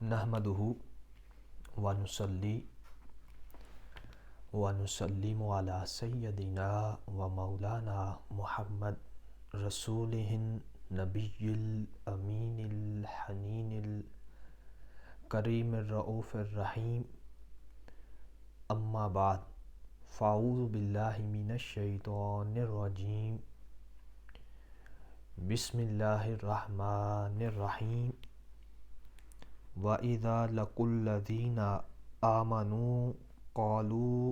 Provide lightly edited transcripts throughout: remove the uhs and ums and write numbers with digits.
نحمدہ ونصلی ونسلم علی سیدنا و مولانا محمد رسولہ النبی الامین الحنین الکریم الرؤوف الرحیم اما بعد فاعوذ باللہ من الشیطان الرجیم بسم اللہ الرحمن الرحیم وَإِذَا لَقُوا الَّذِينَ آمَنُوا قَالُوا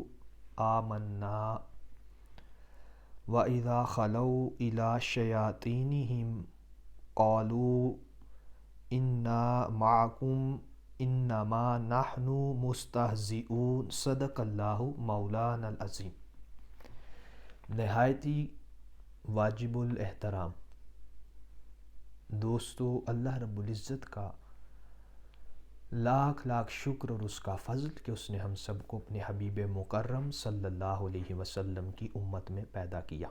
آمَنَّا وَإِذَا خَلَوْا إِلَى شَيَاطِينِهِمْ قَالُوا إِنَّا مَعَكُمْ إِنَّمَا نَحْنُ مُسْتَهْزِئُونَ صدق اللہ مولانا العظیم۔ نہایت ہی واجب الاحترام دوستو، اللہ رب العزت کا لاکھ لاکھ شکر اور اس کا فضل کہ اس نے ہم سب کو اپنے حبیب مکرم صلی اللہ علیہ وسلم کی امت میں پیدا کیا۔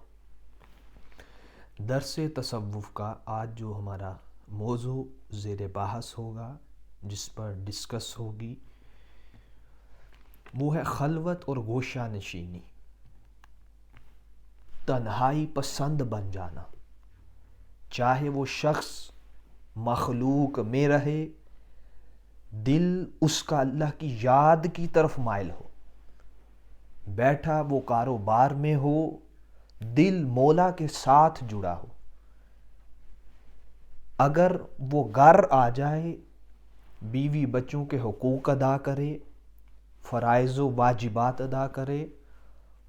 درس تصوف کا آج جو ہمارا موضوع زیر بحث ہوگا، جس پر ڈسکس ہوگی، وہ ہے خلوت اور گوشہ نشینی، تنہائی پسند بن جانا، چاہے وہ شخص مخلوق میں رہے، دل اس کا اللہ کی یاد کی طرف مائل ہو، بیٹھا وہ کاروبار میں ہو، دل مولا کے ساتھ جڑا ہو، اگر وہ گھر آ جائے بیوی بچوں کے حقوق ادا کرے، فرائض و واجبات ادا کرے،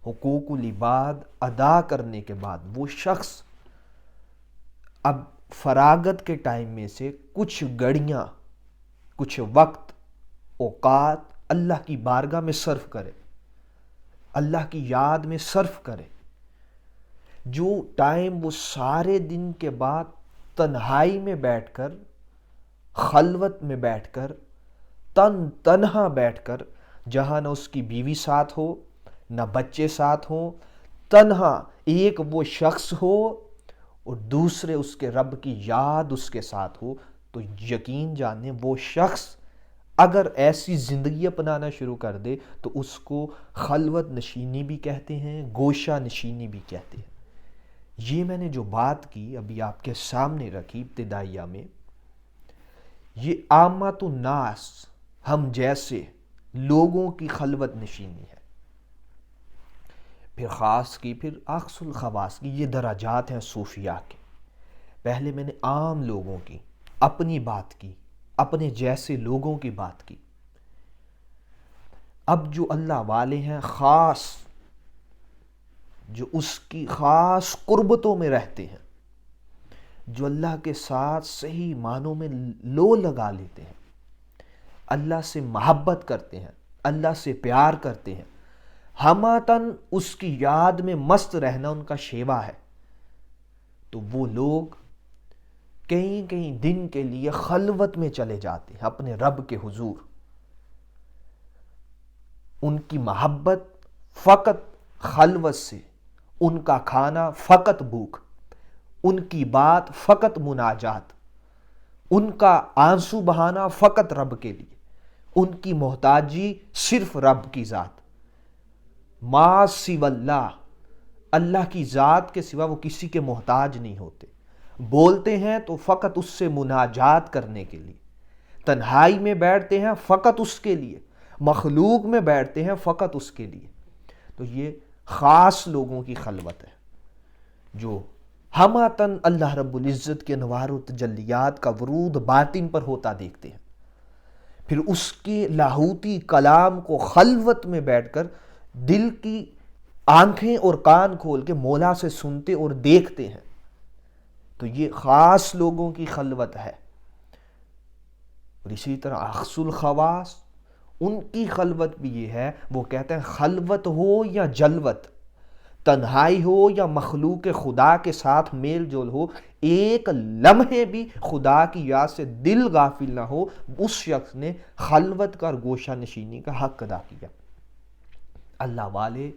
حقوق العباد ادا کرنے کے بعد وہ شخص اب فراغت کے ٹائم میں سے کچھ گھڑیاں، کچھ وقت، اوقات اللہ کی بارگاہ میں صرف کرے، اللہ کی یاد میں صرف کرے، جو ٹائم وہ سارے دن کے بعد تنہائی میں بیٹھ کر، خلوت میں بیٹھ کر، تنہا بیٹھ کر، جہاں نہ اس کی بیوی ساتھ ہو، نہ بچے ساتھ ہوں، تنہا ایک وہ شخص ہو اور دوسرے اس کے رب کی یاد اس کے ساتھ ہو، تو یقین جانے وہ شخص اگر ایسی زندگی اپنانا شروع کر دے تو اس کو خلوت نشینی بھی کہتے ہیں، گوشہ نشینی بھی کہتے ہیں۔ یہ میں نے جو بات کی ابھی آپ کے سامنے رکھی ابتدائیہ میں، یہ عامۃ الناس، ہم جیسے لوگوں کی خلوت نشینی ہے۔ پھر خاص کی، پھر اخص الخواص کی، یہ درجات ہیں صوفیاء کے۔ پہلے میں نے عام لوگوں کی اپنی بات کی، اپنے جیسے لوگوں کی بات کی۔ اب جو اللہ والے ہیں، خاص جو اس کی خاص قربتوں میں رہتے ہیں، جو اللہ کے ساتھ صحیح معنوں میں لو لگا لیتے ہیں، اللہ سے محبت کرتے ہیں، اللہ سے پیار کرتے ہیں، ہماتن اس کی یاد میں مست رہنا ان کا شیوا ہے، تو وہ لوگ کئی کئی دن کے لیے خلوت میں چلے جاتے ہیں اپنے رب کے حضور۔ ان کی محبت فقط خلوت سے، ان کا کھانا فقط بھوک، ان کی بات فقط مناجات، ان کا آنسو بہانا فقط رب کے لیے، ان کی محتاجی صرف رب کی ذات، ما سوی اللہ، اللہ کی ذات کے سوا وہ کسی کے محتاج نہیں ہوتے۔ بولتے ہیں تو فقط اس سے مناجات کرنے کے لیے، تنہائی میں بیٹھتے ہیں فقط اس کے لیے، مخلوق میں بیٹھتے ہیں فقط اس کے لیے۔ تو یہ خاص لوگوں کی خلوت ہے، جو ہماتن اللہ رب العزت کے انوار و تجلیات کا ورود باطن پر ہوتا دیکھتے ہیں، پھر اس کے لاہوتی کلام کو خلوت میں بیٹھ کر دل کی آنکھیں اور کان کھول کے مولا سے سنتے اور دیکھتے ہیں، تو یہ خاص لوگوں کی خلوت ہے۔ اور اسی طرح اخص الخواص، ان کی خلوت بھی یہ ہے، وہ کہتے ہیں خلوت ہو یا جلوت، تنہائی ہو یا مخلوق خدا کے ساتھ میل جول ہو، ایک لمحے بھی خدا کی یاد سے دل غافل نہ ہو، اس شخص نے خلوت کا اور گوشہ نشینی کا حق ادا کیا۔ اللہ والے،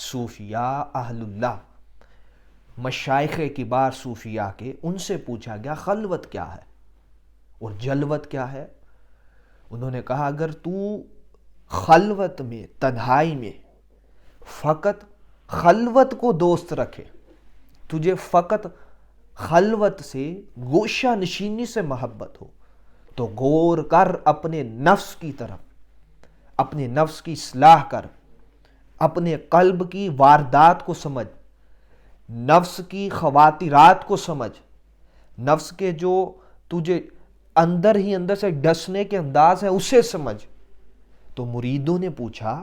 صوفیاء، اہل اللہ، مشائخ کبار صوفیاء کے، ان سے پوچھا گیا خلوت کیا ہے اور جلوت کیا ہے؟ انہوں نے کہا اگر تو خلوت میں، تنہائی میں فقط خلوت کو دوست رکھے، تجھے فقط خلوت سے، گوشہ نشینی سے محبت ہو، تو غور کر اپنے نفس کی طرف، اپنے نفس کی اصلاح کر، اپنے قلب کی واردات کو سمجھ، نفس کی خواطرات کو سمجھ، نفس کے جو تجھے اندر ہی اندر سے ڈسنے کے انداز ہے اسے سمجھ۔ تو مریدوں نے پوچھا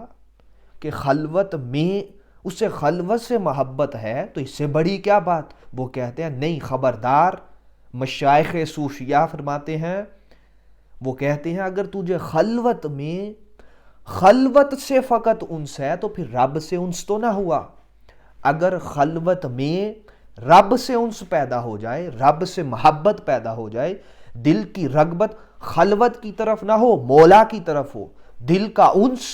کہ خلوت میں اسے خلوت سے محبت ہے تو اس سے بڑی کیا بات؟ وہ کہتے ہیں نہیں، خبردار، مشائخ صوفیہ فرماتے ہیں، وہ کہتے ہیں اگر تجھے خلوت میں خلوت سے فقط انس ہے تو پھر رب سے انس تو نہ ہوا۔ اگر خلوت میں رب سے انس پیدا ہو جائے، رب سے محبت پیدا ہو جائے، دل کی رغبت خلوت کی طرف نہ ہو، مولا کی طرف ہو، دل کا انس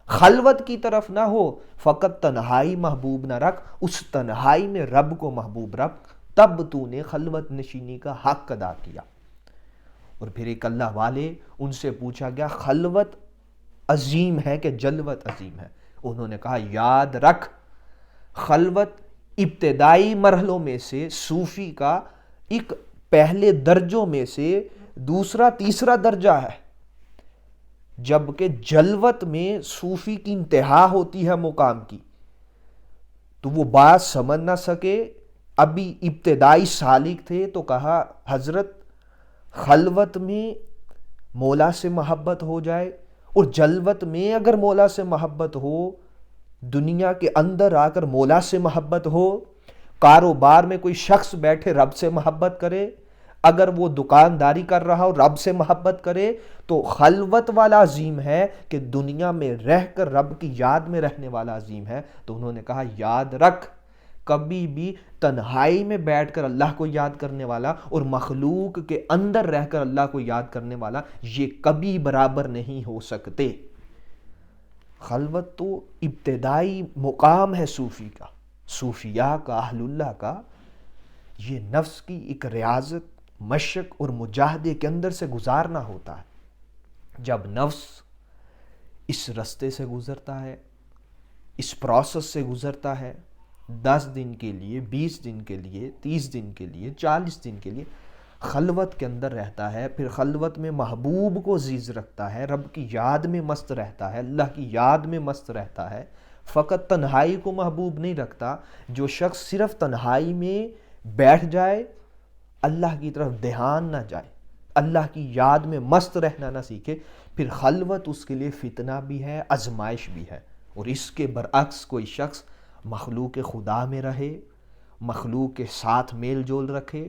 خلوت کی طرف نہ ہو، فقط تنہائی محبوب نہ رکھ، اس تنہائی میں رب کو محبوب رکھ، تب تو نے خلوت نشینی کا حق ادا کیا۔ اور پھر ایک اللہ والے، ان سے پوچھا گیا خلوت عظیم ہے کہ جلوت عظیم ہے؟ انہوں نے کہا یاد رکھ، خلوت ابتدائی مرحلوں میں سے صوفی کا ایک پہلے درجوں میں سے دوسرا تیسرا درجہ ہے، جبکہ جلوت میں صوفی کی انتہا ہوتی ہے مقام کی۔ تو وہ بات سمجھ نہ سکے، ابھی ابتدائی سالک تھے، تو کہا حضرت خلوت میں مولا سے محبت ہو جائے اور جلوت میں اگر مولا سے محبت ہو، دنیا کے اندر آ کر مولا سے محبت ہو، کاروبار میں کوئی شخص بیٹھے رب سے محبت کرے، اگر وہ دکانداری کر رہا ہو رب سے محبت کرے، تو خلوت والا عظیم ہے کہ دنیا میں رہ کر رب کی یاد میں رہنے والا عظیم ہے۔ تو انہوں نے کہا یاد رکھ، کبھی بھی تنہائی میں بیٹھ کر اللہ کو یاد کرنے والا اور مخلوق کے اندر رہ کر اللہ کو یاد کرنے والا، یہ کبھی برابر نہیں ہو سکتے۔ خلوت تو ابتدائی مقام ہے صوفی کا، صوفیاء کا، اہل اللہ کا۔ یہ نفس کی ایک ریاضت، مشق اور مجاہدے کے اندر سے گزارنا ہوتا ہے۔ جب نفس اس رستے سے گزرتا ہے، اس پروسیس سے گزرتا ہے، 10 دن کے لیے، 20 دن کے لیے، 30 دن کے لیے، 40 دن کے لیے خلوت کے اندر رہتا ہے، پھر خلوت میں محبوب کو عزیز رکھتا ہے، رب کی یاد میں مست رہتا ہے، اللہ کی یاد میں مست رہتا ہے، فقط تنہائی کو محبوب نہیں رکھتا۔ جو شخص صرف تنہائی میں بیٹھ جائے، اللہ کی طرف دھیان نہ جائے، اللہ کی یاد میں مست رہنا نہ سیکھے، پھر خلوت اس کے لیے فتنہ بھی ہے، آزمائش بھی ہے۔ اور اس کے برعکس کوئی شخص مخلوق خدا میں رہے، مخلوق کے ساتھ میل جول رکھے،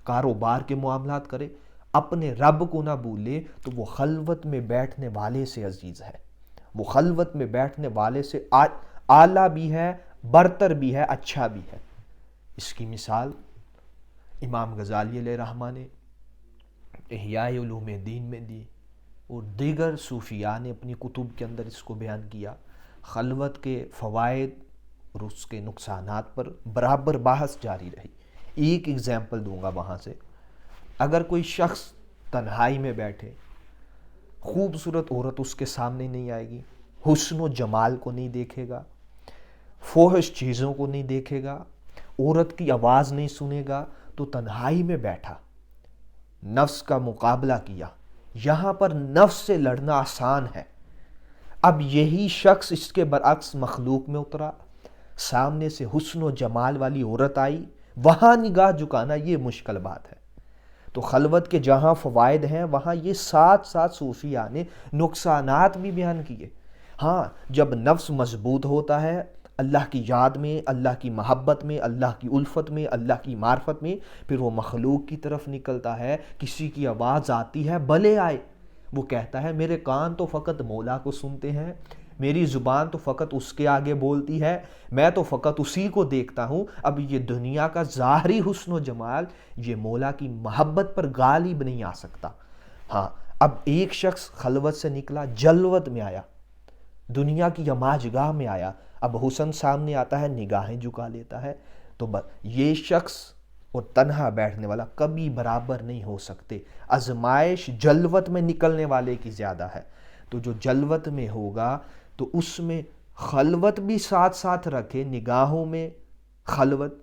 کاروبار کے معاملات کرے، اپنے رب کو نہ بھولے، تو وہ خلوت میں بیٹھنے والے سے عزیز ہے، وہ خلوت میں بیٹھنے والے سے اعلیٰ بھی ہے، برتر بھی ہے، اچھا بھی ہے۔ اس کی مثال امام غزالی علیہ رحمہ نے احیاء علوم دین میں دی، اور دیگر صوفیاء نے اپنی کتب کے اندر اس کو بیان کیا۔ خلوت کے فوائد اور اس کے نقصانات پر برابر بحث جاری رہی۔ ایک ایگزامپل دوں گا وہاں سے، اگر کوئی شخص تنہائی میں بیٹھے، خوبصورت عورت اس کے سامنے نہیں آئے گی، حسن و جمال کو نہیں دیکھے گا، فوحش چیزوں کو نہیں دیکھے گا، عورت کی آواز نہیں سنے گا، تو تنہائی میں بیٹھا، نفس کا مقابلہ کیا۔ یہاں پر نفس سے لڑنا آسان ہے۔ اب یہی شخص اس کے برعکس مخلوق میں اترا، سامنے سے حسن و جمال والی عورت آئی، وہاں نگاہ جھکانا یہ مشکل بات ہے۔ تو خلوت کے جہاں فوائد ہیں وہاں یہ ساتھ ساتھ صوفیاء نے نقصانات بھی بیان کیے۔ ہاں، جب نفس مضبوط ہوتا ہے اللہ کی یاد میں، اللہ کی محبت میں، اللہ کی الفت میں، اللہ کی معرفت میں، پھر وہ مخلوق کی طرف نکلتا ہے، کسی کی آواز آتی ہے بھلے آئے، وہ کہتا ہے میرے کان تو فقط مولا کو سنتے ہیں، میری زبان تو فقط اس کے آگے بولتی ہے، میں تو فقط اسی کو دیکھتا ہوں۔ اب یہ دنیا کا ظاہری حسن و جمال یہ مولا کی محبت پر غالب نہیں آ سکتا۔ ہاں، اب ایک شخص خلوت سے نکلا، جلوت میں آیا، دنیا کی یماجگاہ میں آیا، اب حسن سامنے آتا ہے، نگاہیں جھکا لیتا ہے، تو یہ شخص اور تنہا بیٹھنے والا کبھی برابر نہیں ہو سکتے۔ آزمائش جلوت میں نکلنے والے کی زیادہ ہے، تو جو جلوت میں ہوگا تو اس میں خلوت بھی ساتھ ساتھ رکھے، نگاہوں میں خلوت،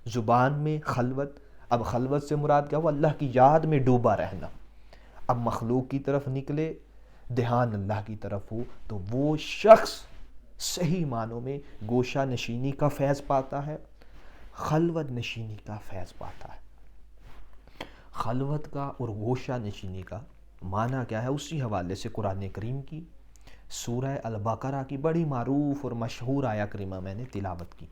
زبان میں خلوت۔ اب خلوت سے مراد کیا؟ وہ اللہ کی یاد میں ڈوبا رہنا۔ اب مخلوق کی طرف نکلے، دھیان اللہ کی طرف ہو، تو وہ شخص صحیح معنوں میں گوشہ نشینی کا فیض پاتا ہے، خلوت نشینی کا فیض پاتا ہے۔ خلوت کا اور گوشہ نشینی کا معنی کیا ہے؟ اسی حوالے سے قرآن کریم کی سورہ البقرہ کی بڑی معروف اور مشہور آیہ کریمہ میں نے تلاوت کی۔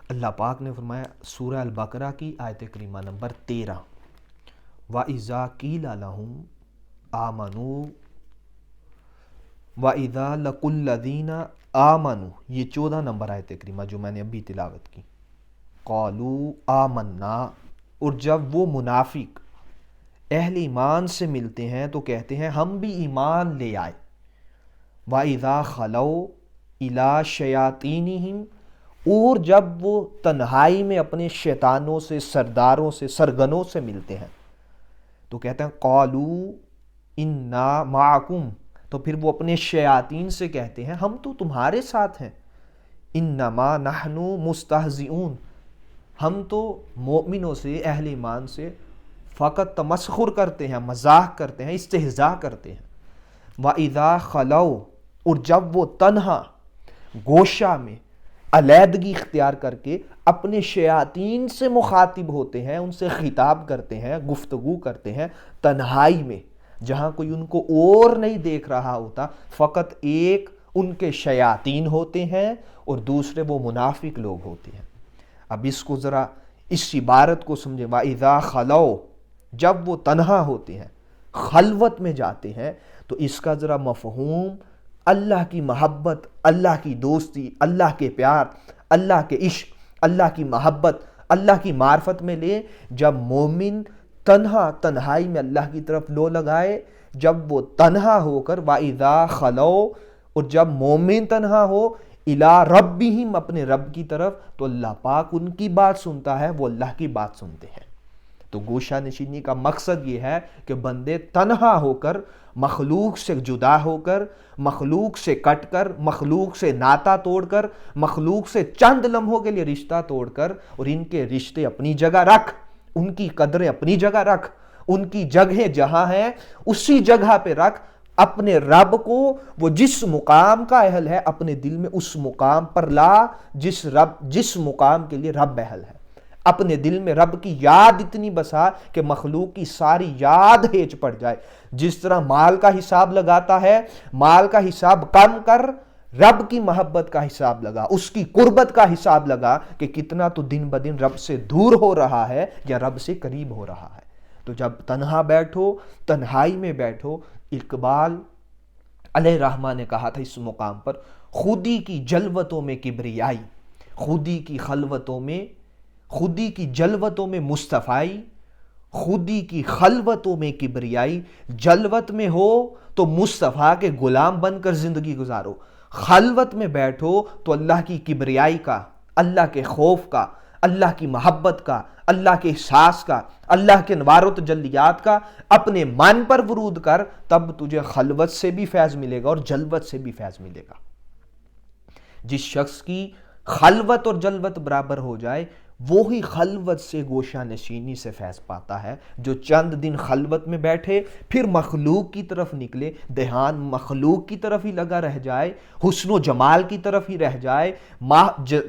اللہ پاک نے فرمایا سورہ البقرہ کی آیت کریمہ نمبر 13، وَإِذَا قِيلَ لَهُمْ آمَنُوا وَإِذَا لَقُوا الَّذِينَ آمَنُوا، یہ 14 نمبر آیت کریمہ جو میں نے ابھی تلاوت کی، قَالُوا آمَنَّا، اور جب وہ منافق اہل ایمان سے ملتے ہیں تو کہتے ہیں ہم بھی ایمان لے آئے۔ وَإِذَا خَلَوْا إِلَىٰ شَيَاطِينِهِمْ، اور جب وہ تنہائی میں اپنے شیطانوں سے، سرداروں سے، سرگنوں سے ملتے ہیں تو کہتے ہیں قَالُوا إِنَّا مَعَكُمْ، تو پھر وہ اپنے شیاطین سے کہتے ہیں ہم تو تمہارے ساتھ ہیں، إِنَّمَا نَحْنُ مُسْتَهْزِئُونَ، ہم تو مومنوں سے، اہل ایمان سے فقط تمسخر کرتے ہیں، مزاح کرتے ہیں، استہزاء کرتے ہیں۔ وَإِذَا خَلَوْا، اور جب وہ تنہا گوشہ میں علیحدگی اختیار کر کے اپنے شیاطین سے مخاطب ہوتے ہیں، ان سے خطاب کرتے ہیں، گفتگو کرتے ہیں تنہائی میں، جہاں کوئی ان کو اور نہیں دیکھ رہا ہوتا، فقط ایک ان کے شیاطین ہوتے ہیں اور دوسرے وہ منافق لوگ ہوتے ہیں۔ اب اس کو ذرا اس عبارت کو سمجھیں، وَإِذَا خَلَوْا، جب وہ تنہا ہوتے ہیں، خلوت میں جاتے ہیں، تو اس کا ذرا مفہوم اللہ کی محبت، اللہ کی دوستی، اللہ کے پیار، اللہ کے عشق، اللہ کی محبت، اللہ کی معرفت میں لے۔ جب مومن تنہائی میں اللہ کی طرف لو لگائے، جب وہ تنہا ہو کر وَإِذَا خَلَوْا، اور جب مومن تنہا ہو إِلَىٰ رَبِّهِمْ، اپنے رب کی طرف، تو اللہ پاک ان کی بات سنتا ہے، وہ اللہ کی بات سنتے ہیں۔ تو گوشہ نشینی کا مقصد یہ ہے کہ بندے تنہا ہو کر، مخلوق سے جدا ہو کر، مخلوق سے کٹ کر، مخلوق سے ناتا توڑ کر، مخلوق سے چند لمحوں کے لیے رشتہ توڑ کر، اور ان کے رشتے اپنی جگہ رکھ، ان کی قدریں اپنی جگہ رکھ، ان کی جگہیں جہاں ہیں اسی جگہ پہ رکھ، اپنے رب کو وہ جس مقام کا اہل ہے اپنے دل میں اس مقام پر لا جس مقام کے لیے رب اہل ہے۔ اپنے دل میں رب کی یاد اتنی بسا کہ مخلوق کی ساری یاد ہیچ پڑ جائے۔ جس طرح مال کا حساب لگاتا ہے، مال کا حساب کم کر، رب کی محبت کا حساب لگا، اس کی قربت کا حساب لگا کہ کتنا تو دن بدن رب سے دور ہو رہا ہے یا رب سے قریب ہو رہا ہے۔ تو جب تنہا بیٹھو، تنہائی میں بیٹھو، اقبال علیہ الرحمہ نے کہا تھا اس مقام پر، خودی کی جلوتوں میں کبریائی، خودی کی خلوتوں میں، خودی کی جلوتوں میں مصطفائی، خودی کی خلوتوں میں کبریائی۔ جلوت میں ہو تو مصطفیٰ کے غلام بن کر زندگی گزارو، خلوت میں بیٹھو تو اللہ کی کبریائی کا، اللہ کے خوف کا، اللہ کی محبت کا، اللہ کے احساس کا، اللہ کے انوار و تجلیات کا اپنے من پر ورود کر، تب تجھے خلوت سے بھی فیض ملے گا اور جلوت سے بھی فیض ملے گا۔ جس شخص کی خلوت اور جلوت برابر ہو جائے وہی خلوت سے گوشہ نشینی سے فیض پاتا ہے۔ جو چند دن خلوت میں بیٹھے پھر مخلوق کی طرف نکلے، دھیان مخلوق کی طرف ہی لگا رہ جائے، حسن و جمال کی طرف ہی رہ جائے،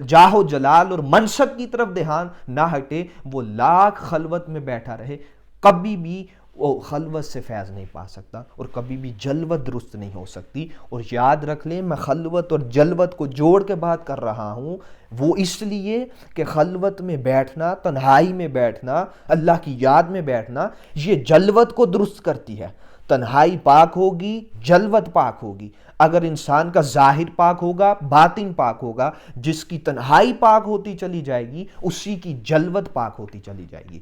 جاہ و جلال اور منصب کی طرف دھیان نہ ہٹے، وہ لاکھ خلوت میں بیٹھا رہے، کبھی بھی وہ خلوت سے فیض نہیں پا سکتا اور کبھی بھی جلوت درست نہیں ہو سکتی۔ اور یاد رکھ لیں، میں خلوت اور جلوت کو جوڑ کے بات کر رہا ہوں، وہ اس لیے کہ خلوت میں بیٹھنا، تنہائی میں بیٹھنا، اللہ کی یاد میں بیٹھنا، یہ جلوت کو درست کرتی ہے۔ تنہائی پاک ہوگی، جلوت پاک ہوگی۔ اگر انسان کا ظاہر پاک ہوگا، باطن پاک ہوگا، جس کی تنہائی پاک ہوتی چلی جائے گی اسی کی جلوت پاک ہوتی چلی جائے گی۔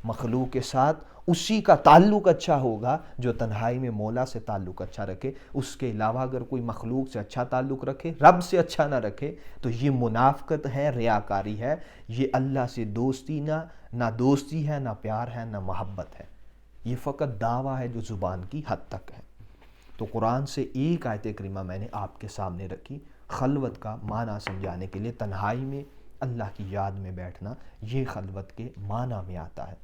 مخلوق کے ساتھ اسی کا تعلق اچھا ہوگا جو تنہائی میں مولا سے تعلق اچھا رکھے. اس کے علاوہ اگر کوئی مخلوق سے اچھا تعلق رکھے، رب سے اچھا نہ رکھے، تو یہ منافقت ہے، ریاکاری ہے. یہ اللہ سے دوستی نہ دوستی ہے، نہ پیار ہے، نہ محبت ہے. یہ فقط دعویٰ ہے جو زبان کی حد تک ہے. تو قرآن سے ایک آیت کریمہ میں نے آپ کے سامنے رکھی خلوت کا معنی سمجھانے کے لیے. تنہائی میں اللہ کی یاد میں بیٹھنا یہ خلوت کے معنی میں آتا ہے.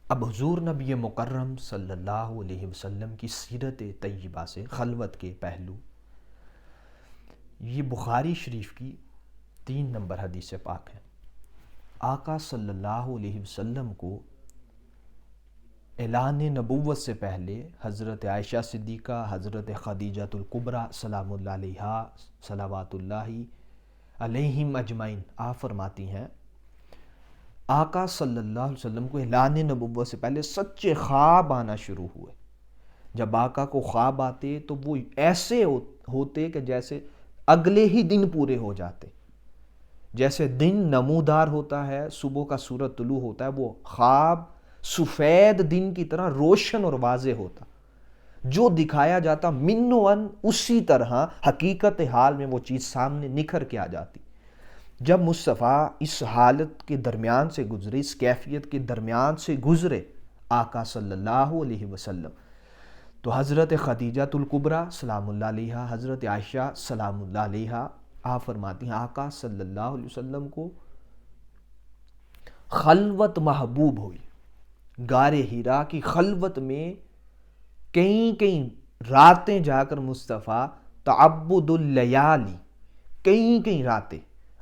اب حضور نبی مکرم صلی اللہ علیہ وسلم کی سیرت طیبہ سے خلوت کے پہلو، یہ بخاری شریف کی 3 نمبر حدیث پاک ہے. آقا صلی اللہ علیہ وسلم کو اعلان نبوت سے پہلے حضرت عائشہ صدیقہ، حضرت خدیجہ الکبریٰ سلام اللہ علیہا صلوات اللہ علیہم اجمعین آپ فرماتی ہیں آقا صلی اللہ علیہ وسلم کو اعلان نبوت سے پہلے سچے خواب آنا شروع ہوئے. جب آقا کو خواب آتے تو وہ ایسے ہوتے کہ جیسے اگلے ہی دن پورے ہو جاتے. جیسے دن نمودار ہوتا ہے، صبح کا سورج طلوع ہوتا ہے، وہ خواب سفید دن کی طرح روشن اور واضح ہوتا. جو دکھایا جاتا من و ان اسی طرح حقیقت حال میں وہ چیز سامنے نکھر کے آ جاتی. جب مصطفیٰ اس حالت کے درمیان سے گزرے، اس کیفیت کے درمیان سے گزرے آقا صلی اللہ علیہ وسلم، تو حضرت خدیجہ الکبریٰ سلام اللہ علیہا، حضرت عائشہ سلام اللہ علیہا آپ فرماتی ہیں آقا صلی اللہ علیہ وسلم کو خلوت محبوب ہوئی. غار حرا کی خلوت میں کئی راتیں جا کر مصطفیٰ تعبد اللیالی، کئی راتیں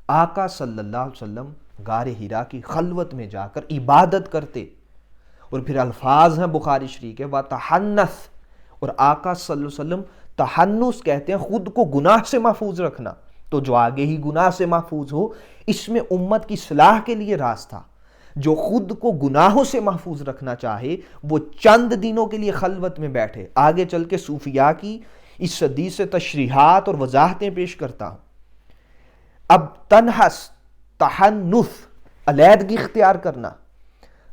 آقا صلی اللہ علیہ وسلم غار حرا کی خلوت میں جا کر عبادت کرتے. اور پھر الفاظ ہیں بخاری شریف کے وَتَحَنَّث، اور آقا صلی اللہ علیہ وسلم تحنث کہتے ہیں خود کو گناہ سے محفوظ رکھنا. تو جو آگے ہی گناہ سے محفوظ ہو، اس میں امت کی اصلاح کے لیے راز تھا. جو خود کو گناہوں سے محفوظ رکھنا چاہے وہ چند دنوں کے لیے خلوت میں بیٹھے. آگے چل کے صوفیاء کی اس حدیث سے تشریحات اور وضاحتیں پیش کرتا ہوں. اب تحنث علیحدگی اختیار کرنا،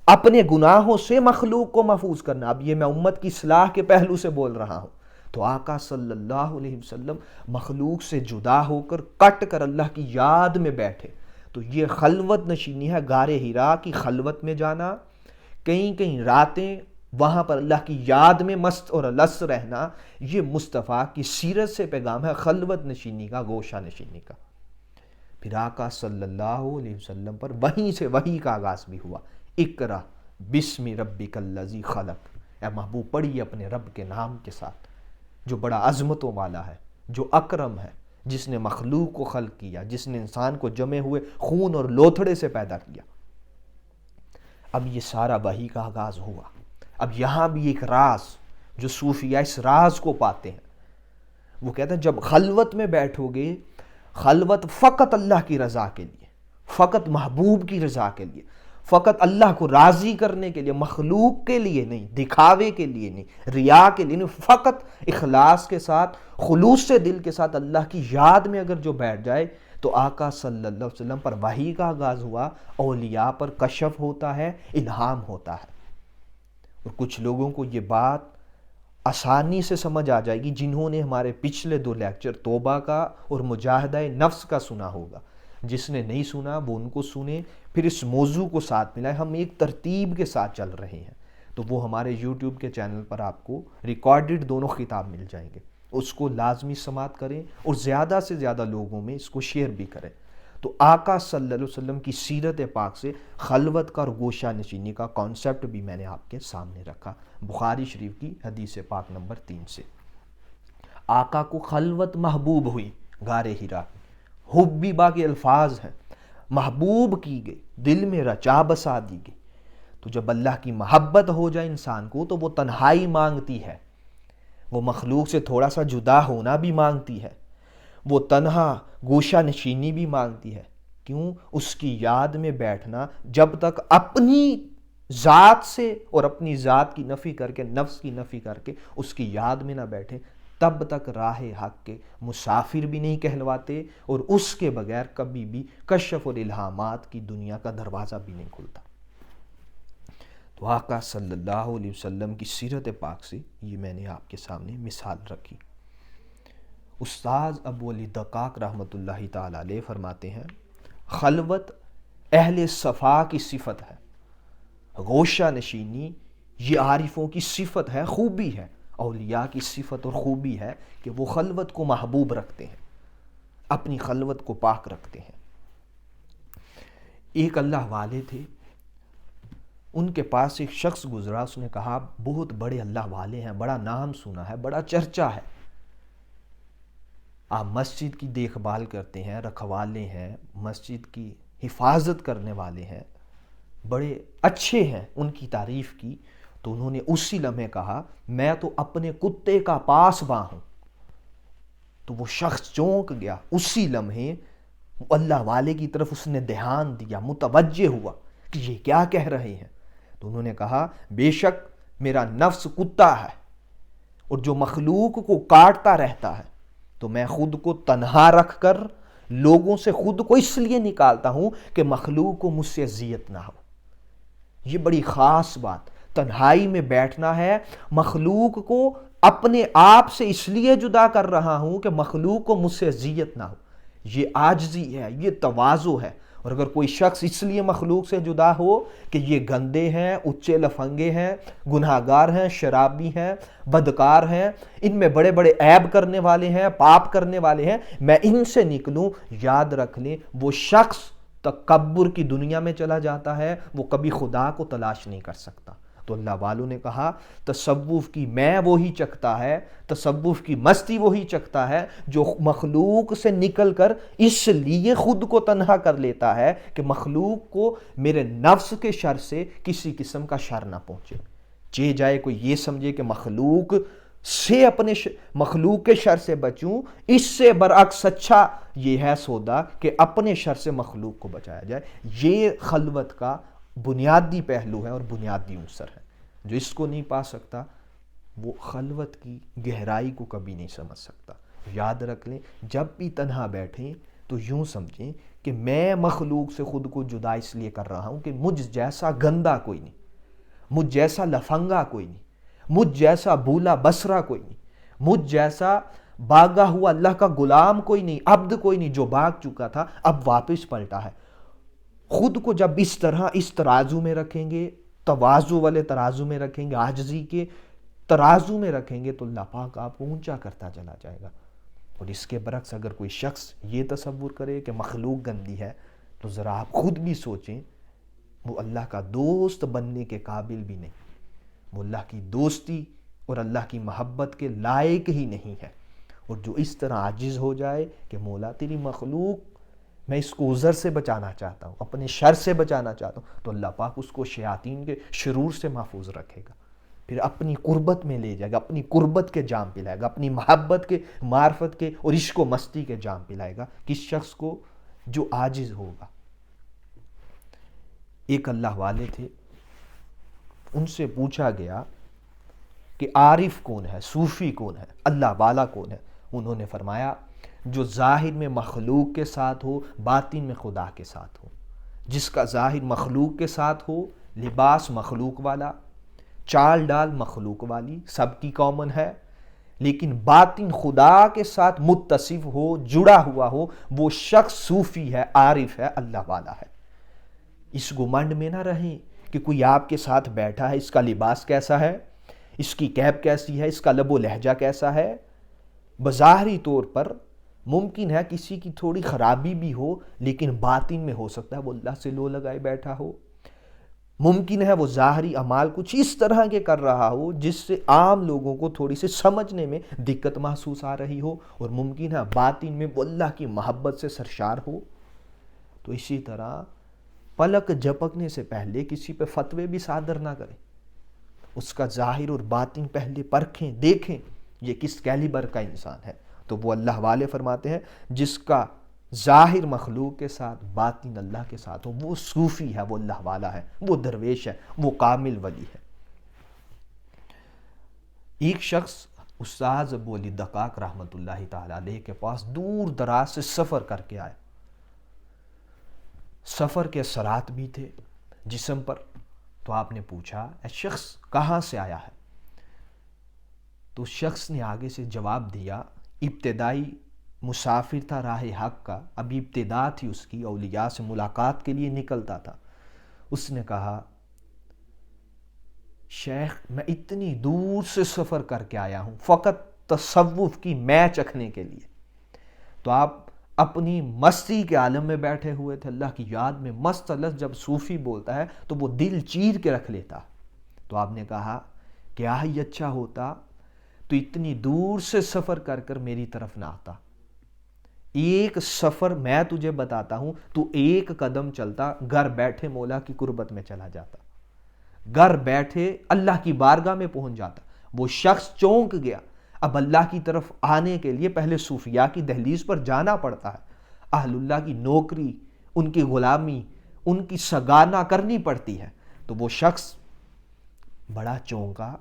اپنے گناہوں سے مخلوق کو محفوظ کرنا. اب یہ میں امت کی اصلاح کے پہلو سے بول رہا ہوں. تو آقا صلی اللہ علیہ وسلم مخلوق سے جدا ہو کر کٹ کر اللہ کی یاد میں بیٹھے. تو یہ خلوت نشینی ہے، غار حرا کی خلوت میں جانا، کئی راتیں وہاں پر اللہ کی یاد میں مست اور لس رہنا. یہ مصطفیٰ کی سیرت سے پیغام ہے خلوت نشینی کا، گوشہ نشینی کا. پھر آقا صلی اللہ علیہ وسلم پر وہیں سے وحی کا آغاز بھی ہوا. اقرا بسم ربک الذی خلق، اے محبوب پڑھیے اپنے رب کے نام کے ساتھ جو بڑا عظمتوں والا ہے، جو اکرم ہے، جس نے مخلوق کو خلق کیا، جس نے انسان کو جمے ہوئے خون اور لوتھڑے سے پیدا کیا. اب یہ سارا وحی کا آغاز ہوا. اب یہاں بھی ایک راز جو صوفیاء اس راز کو پاتے ہیں، وہ کہتے ہیں جب خلوت میں بیٹھو گے، خلوت فقط اللہ کی رضا کے لیے، فقط محبوب کی رضا کے لیے، فقط اللہ کو راضی کرنے کے لیے، مخلوق کے لیے نہیں، دکھاوے کے لیے نہیں، ریا کے لیے نہیں، فقط اخلاص کے ساتھ، خلوص سے دل کے ساتھ اللہ کی یاد میں اگر جو بیٹھ جائے، تو آقا صلی اللہ علیہ وسلم پر وحی کا آغاز ہوا، اولیاء پر کشف ہوتا ہے، الہام ہوتا ہے. اور کچھ لوگوں کو یہ بات آسانی سے سمجھ آ جائے گی جنہوں نے ہمارے پچھلے 2 لیکچر توبہ کا اور مجاہدہ نفس کا سنا ہوگا. جس نے نہیں سنا وہ ان کو سنے، پھر اس موضوع کو ساتھ ملائے. ہم ایک ترتیب کے ساتھ چل رہے ہیں، تو وہ ہمارے یوٹیوب کے چینل پر آپ کو ریکارڈڈ دونوں خطاب مل جائیں گے. اس کو لازمی سماعت کریں اور زیادہ سے زیادہ لوگوں میں اس کو شیئر بھی کریں. تو آقا صلی اللہ علیہ وسلم کی سیرت پاک سے خلوت کا اور گوشہ نشینی کا کانسیپٹ بھی میں نے آپ کے سامنے رکھا. بخاری شریف کی حدیث پاک نمبر 3 سے آقا کو خلوت محبوب ہوئی غار حرا. حبی باقی الفاظ ہیں، محبوب کی گئی، دل میں رچا بسا دی گئی. تو جب اللہ کی محبت ہو جائے انسان کو تو وہ تنہائی مانگتی ہے، وہ مخلوق سے تھوڑا سا جدا ہونا بھی مانگتی ہے، وہ تنہا گوشہ نشینی بھی مانگتی ہے. کیوں؟ اس کی یاد میں بیٹھنا. جب تک اپنی ذات سے اور اپنی ذات کی نفی کر کے، نفس کی نفی کر کے اس کی یاد میں نہ بیٹھے، تب تک راہ حق کے مسافر بھی نہیں کہلواتے، اور اس کے بغیر کبھی بھی کشف اور الہامات کی دنیا کا دروازہ بھی نہیں کھلتا. تو تو آقا صلی اللہ علیہ وسلم کی سیرت پاک سے یہ میں نے آپ کے سامنے مثال رکھی۔ استاذ ابو علی دقاق رحمۃ اللہ تعالی علیہ فرماتے ہیں خلوت اہل صفا کی صفت ہے، گوشہ نشینی یہ عارفوں کی صفت ہے، خوبی ہے، اولیاء کی صفت اور خوبی ہے کہ وہ خلوت کو محبوب رکھتے ہیں، اپنی خلوت کو پاک رکھتے ہیں۔ ایک اللہ والے تھے، ان کے پاس ایک شخص گزرا، اس نے کہا بہت بڑے اللہ والے ہیں، بڑا نام سنا ہے، بڑا چرچا ہے، آپ مسجد کی دیکھ بھال کرتے ہیں، رکھوالے ہیں، مسجد کی حفاظت کرنے والے ہیں، بڑے اچھے ہیں، ان کی تعریف کی۔ تو انہوں نے اسی لمحے کہا میں تو اپنے کتے کا پاسباں ہوں۔ تو وہ شخص چونک گیا، اسی لمحے اللہ والے کی طرف اس نے دھیان دیا، متوجہ ہوا کہ یہ کیا کہہ رہے ہیں۔ تو انہوں نے کہا بے شک میرا نفس کتا ہے اور جو مخلوق کو کاٹتا رہتا ہے، تو میں خود کو تنہا رکھ کر لوگوں سے خود کو اس لیے نکالتا ہوں کہ مخلوق کو مجھ سے اذیت نہ ہو۔ یہ بڑی خاص بات، تنہائی میں بیٹھنا ہے، مخلوق کو اپنے آپ سے اس لیے جدا کر رہا ہوں کہ مخلوق کو مجھ سے اذیت نہ ہو۔ یہ عاجزی ہے، یہ تواضع ہے۔ اور اگر کوئی شخص اس لیے مخلوق سے جدا ہو کہ یہ گندے ہیں، اچے لفنگے ہیں، گناہگار ہیں، شرابی ہیں، بدکار ہیں، ان میں بڑے بڑے عیب کرنے والے ہیں، پاپ کرنے والے ہیں، میں ان سے نکلوں، یاد رکھ لیں وہ شخص تکبر کی دنیا میں چلا جاتا ہے، وہ کبھی خدا کو تلاش نہیں کر سکتا۔ تو اللہ والوں نے کہا تصوف کی میں وہی چکھتا ہے، تصوف کی مستی وہی چکھتا ہے جو مخلوق سے نکل کر اس لیے خود کو تنہا کر لیتا ہے کہ مخلوق کو میرے نفس کے شر سے کسی قسم کا شر نہ پہنچے۔ چہ جائے کوئی یہ سمجھے کہ مخلوق سے اپنے مخلوق کے شر سے بچوں، اس سے برعکس اچھا یہ ہے سودا کہ اپنے شر سے مخلوق کو بچایا جائے۔ یہ خلوت کا بنیادی پہلو ہے اور بنیادی عنصر ہے۔ جو اس کو نہیں پا سکتا وہ خلوت کی گہرائی کو کبھی نہیں سمجھ سکتا۔ یاد رکھ لیں جب بھی تنہا بیٹھیں تو یوں سمجھیں کہ میں مخلوق سے خود کو جدا اس لیے کر رہا ہوں کہ مجھ جیسا گندا کوئی نہیں، مجھ جیسا لفنگا کوئی نہیں، مجھ جیسا بولا بسرا کوئی نہیں، مجھ جیسا بھاگا ہوا اللہ کا غلام کوئی نہیں، عبد کوئی نہیں جو بھاگ چکا تھا اب واپس پلٹا ہے۔ خود کو جب اس طرح اس ترازو میں رکھیں گے، تواضع والے ترازو میں رکھیں گے، عاجزی کے ترازو میں رکھیں گے، تو اللہ پاک آپ کو اونچا کرتا چلا جائے گا۔ اور اس کے برعکس اگر کوئی شخص یہ تصور کرے کہ مخلوق گندی ہے تو ذرا آپ خود بھی سوچیں، وہ اللہ کا دوست بننے کے قابل بھی نہیں، وہ اللہ کی دوستی اور اللہ کی محبت کے لائق ہی نہیں ہے۔ اور جو اس طرح عاجز ہو جائے کہ مولا تیری مخلوق میں اس کو عذر سے بچانا چاہتا ہوں، اپنے شر سے بچانا چاہتا ہوں، تو اللہ پاک اس کو شیاطین کے شرور سے محفوظ رکھے گا، پھر اپنی قربت میں لے جائے گا، اپنی قربت کے جام پلائے گا، اپنی محبت کے، معرفت کے اور عشق و مستی کے جام پلائے گا کس شخص کو؟ جو عاجز ہوگا۔ ایک اللہ والے تھے، ان سے پوچھا گیا کہ عارف کون ہے، صوفی کون ہے، اللہ والا کون ہے؟ انہوں نے فرمایا جو ظاہر میں مخلوق کے ساتھ ہو، باطن میں خدا کے ساتھ ہو۔ جس کا ظاہر مخلوق کے ساتھ ہو، لباس مخلوق والا، چال ڈال مخلوق والی، سب کی کامن ہے، لیکن باطن خدا کے ساتھ متصف ہو، جڑا ہوا ہو، وہ شخص صوفی ہے، عارف ہے، اللہ والا ہے۔ اس گمنڈ میں نہ رہیں کہ کوئی آپ کے ساتھ بیٹھا ہے، اس کا لباس کیسا ہے، اس کی کیپ کیسی ہے، اس کا لب و لہجہ کیسا ہے۔ بظاہری طور پر ممکن ہے کسی کی تھوڑی خرابی بھی ہو، لیکن باطن میں ہو سکتا ہے وہ اللہ سے لو لگائے بیٹھا ہو۔ ممکن ہے وہ ظاہری اعمال کچھ اس طرح کے کر رہا ہو جس سے عام لوگوں کو تھوڑی سی سمجھنے میں دقت محسوس آ رہی ہو، اور ممکن ہے باطن میں وہ اللہ کی محبت سے سرشار ہو۔ تو اسی طرح پلک جھپکنے سے پہلے کسی پہ فتوے بھی صادر نہ کریں، اس کا ظاہر اور باطن پہلے پرکھیں، دیکھیں یہ کس کیلیبر کا انسان ہے۔ تو وہ اللہ والے فرماتے ہیں جس کا ظاہر مخلوق کے ساتھ، باطن اللہ کے ساتھ ہو، وہ صوفی ہے، وہ اللہ والا ہے، وہ درویش ہے، وہ کامل ولی ہے۔ ایک شخص استاذ ابو علی دقاق رحمۃ اللہ تعالی علیہ کے پاس دور دراز سے سفر کر کے آئے۔ سفر کے اثرات بھی تھے جسم پر، تو آپ نے پوچھا اے شخص کہاں سے آیا ہے؟ تو شخص نے آگے سے جواب دیا ابتدائی مسافر تھا راہ حق کا، ابھی ابتدا تھی اس کی، اولیاء سے ملاقات کے لیے نکلتا تھا۔ اس نے کہا شیخ میں اتنی دور سے سفر کر کے آیا ہوں فقط تصوف کی میں چکھنے کے لیے۔ تو آپ اپنی مستی کے عالم میں بیٹھے ہوئے تھے، اللہ کی یاد میں مست الست۔ جب صوفی بولتا ہے تو وہ دل چیر کے رکھ لیتا۔ تو آپ نے کہا کیا ہی اچھا ہوتا تو اتنی دور سے سفر کر کر میری طرف نہ آتا۔ ایک سفر میں تجھے بتاتا ہوں، تو ایک قدم چلتا، گھر بیٹھے مولا کی قربت میں چلا جاتا، گھر بیٹھے اللہ کی بارگاہ میں پہنچ جاتا۔ وہ شخص چونک گیا۔ اب اللہ کی طرف آنے کے لیے پہلے صوفیاء کی دہلیز پر جانا پڑتا ہے، اہل اللہ کی نوکری، ان کی غلامی، ان کی سگانا کرنی پڑتی ہے۔ تو وہ شخص بڑا چونکا۔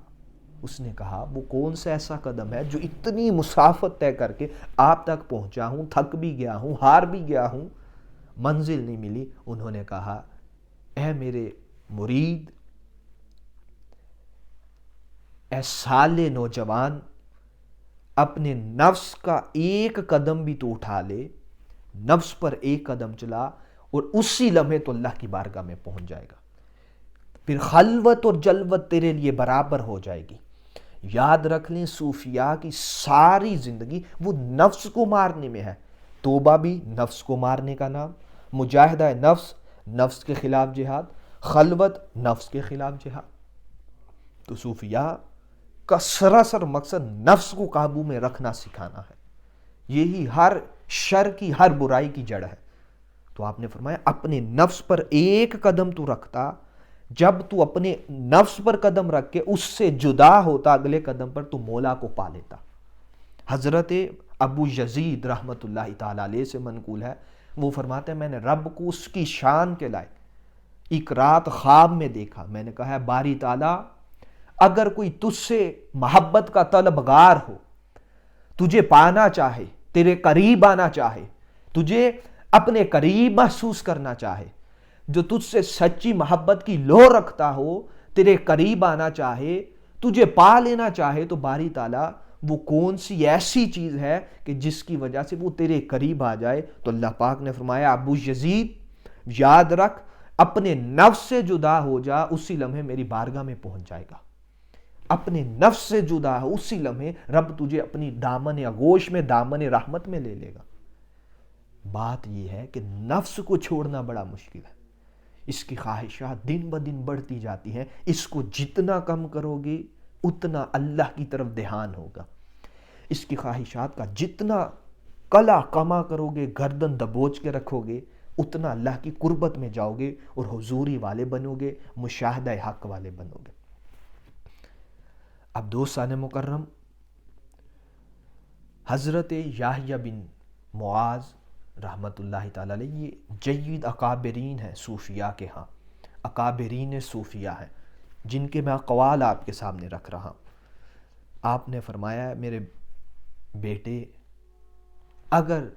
اس نے کہا وہ کون سا ایسا قدم ہے جو اتنی مسافت طے کر کے آپ تک پہنچا ہوں، تھک بھی گیا ہوں، ہار بھی گیا ہوں، منزل نہیں ملی۔ انہوں نے کہا اے میرے مرید، اے سالے نوجوان، اپنے نفس کا ایک قدم بھی تو اٹھا لے، نفس پر ایک قدم چلا اور اسی لمحے تو اللہ کی بارگاہ میں پہنچ جائے گا، پھر خلوت اور جلوت تیرے لیے برابر ہو جائے گی۔ یاد رکھ لیں صوفیاء کی ساری زندگی وہ نفس کو مارنے میں ہے۔ توبہ بھی نفس کو مارنے کا نام، مجاہدہ نفس، نفس کے خلاف جہاد، خلوت نفس کے خلاف جہاد۔ تو صوفیاء کا سراسر مقصد نفس کو قابو میں رکھنا سکھانا ہے، یہی ہر شر کی، ہر برائی کی جڑ ہے۔ تو آپ نے فرمایا اپنے نفس پر ایک قدم تو رکھتا، جب تو اپنے نفس پر قدم رکھ کے اس سے جدا ہوتا اگلے قدم پر تو مولا کو پا لیتا۔ حضرت ابو یزید رحمت اللہ تعالی علیہ سے منقول ہے، وہ فرماتے ہیں میں نے رب کو اس کی شان کے لائق ایک رات خواب میں دیکھا۔ میں نے کہا ہے باری تعالیٰ اگر کوئی تجھ سے محبت کا طلبگار ہو، تجھے پانا چاہے، تیرے قریب آنا چاہے، تجھے اپنے قریب محسوس کرنا چاہے، جو تجھ سے سچی محبت کی لو رکھتا ہو، تیرے قریب آنا چاہے، تجھے پا لینا چاہے، تو باری تعالیٰ وہ کون سی ایسی چیز ہے کہ جس کی وجہ سے وہ تیرے قریب آ جائے؟ تو اللہ پاک نے فرمایا ابو یزید یاد رکھ، اپنے نفس سے جدا ہو جا، اسی لمحے میری بارگاہ میں پہنچ جائے گا۔ اپنے نفس سے جدا ہو، اسی لمحے رب تجھے اپنی دامن آغوش میں، دامن رحمت میں لے لے گا۔ بات یہ ہے کہ نفس کو چھوڑنا بڑا مشکل ہے، اس کی خواہشات دن بدن بڑھتی جاتی ہیں، اس کو جتنا کم کرو گے اتنا اللہ کی طرف دھیان ہوگا۔ اس کی خواہشات کا جتنا کلا کما کرو گے، گردن دبوچ کے رکھو گے، اتنا اللہ کی قربت میں جاؤ گے اور حضوری والے بنو گے، مشاہدہ حق والے بنو گے۔ اب دوستان مکرم، حضرت یحییٰ بن معاذ رحمت اللہ تعالی علیہ یہ جید اکابرین ہیں صوفیاء کے ہاں، اکابرین صوفیاء ہیں جن کے میں اقوال آپ کے سامنے رکھ رہا ہوں۔ آپ نے فرمایا ہے میرے بیٹے، اگر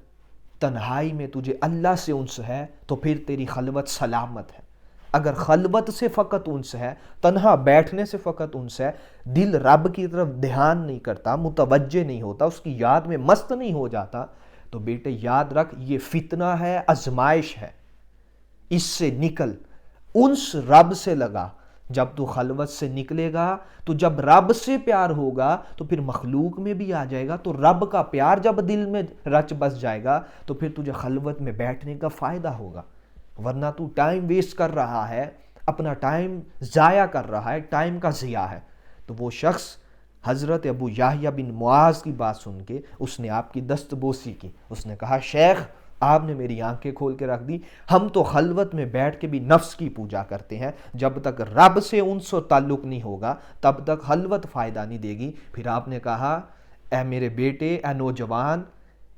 تنہائی میں تجھے اللہ سے انس ہے تو پھر تیری خلوت سلامت ہے۔ اگر خلوت سے فقط انس ہے، تنہا بیٹھنے سے فقط انس ہے، دل رب کی طرف دھیان نہیں کرتا، متوجہ نہیں ہوتا، اس کی یاد میں مست نہیں ہو جاتا، تو بیٹے یاد رکھ یہ فتنہ ہے، آزمائش ہے، اس سے نکل، انس رب سے لگا۔ جب تو خلوت سے نکلے گا تو جب رب سے پیار ہوگا تو پھر مخلوق میں بھی آ جائے گا، تو رب کا پیار جب دل میں رچ بس جائے گا تو پھر تجھے خلوت میں بیٹھنے کا فائدہ ہوگا، ورنہ تو ٹائم ویسٹ کر رہا ہے، اپنا ٹائم ضائع کر رہا ہے، ٹائم کا ضیاع ہے۔ تو وہ شخص حضرت ابو یحییٰ بن معاذ کی بات سن کے اس نے آپ کی دست بوسی کی، اس نے کہا شیخ آپ نے میری آنکھیں کھول کے رکھ دی، ہم تو خلوت میں بیٹھ کے بھی نفس کی پوجا کرتے ہیں، جب تک رب سے انس و تعلق نہیں ہوگا تب تک خلوت فائدہ نہیں دے گی۔ پھر آپ نے کہا اے میرے بیٹے، اے نوجوان،